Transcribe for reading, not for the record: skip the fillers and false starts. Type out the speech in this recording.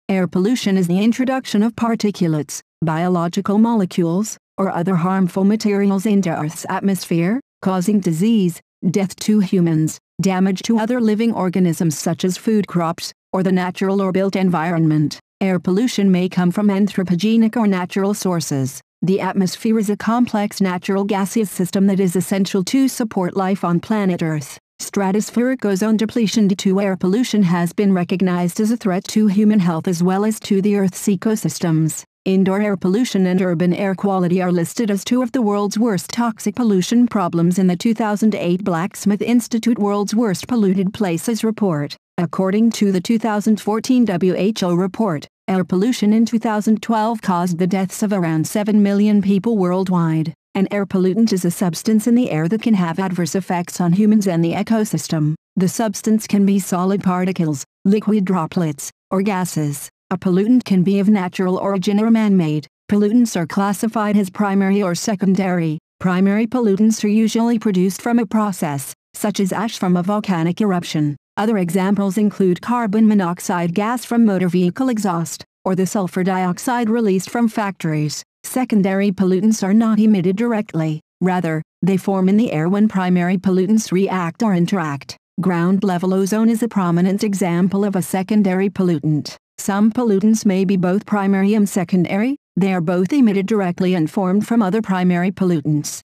Air pollution is the introduction of particulates, biological molecules, or other harmful materials into Earth's atmosphere, causing disease, death to humans, damage to other living organisms such as food crops, or the natural or built environment. Air pollution may come from anthropogenic or natural sources. The atmosphere is a complex natural gaseous system that is essential to support life on planet Earth. Stratospheric ozone depletion due to air pollution has been recognized as a threat to human health as well as to the Earth's ecosystems. Indoor air pollution and urban air quality are listed as two of the world's worst toxic pollution problems in the 2008 Blacksmith Institute World's Worst Polluted Places report. According to the 2014 WHO report, air pollution in 2012 caused the deaths of around 7 million people worldwide. An air pollutant is a substance in the air that can have adverse effects on humans and the ecosystem. The substance can be solid particles, liquid droplets, or gases. A pollutant can be of natural origin or man-made. Pollutants are classified as primary or secondary. Primary pollutants are usually produced from a process, such as ash from a volcanic eruption. Other examples include carbon monoxide gas from motor vehicle exhaust, or the sulfur dioxide released from factories. Secondary pollutants are not emitted directly. Rather, they form in the air when primary pollutants react or interact. Ground-level ozone is a prominent example of a secondary pollutant. Some pollutants may be both primary and secondary. They are both emitted directly and formed from other primary pollutants.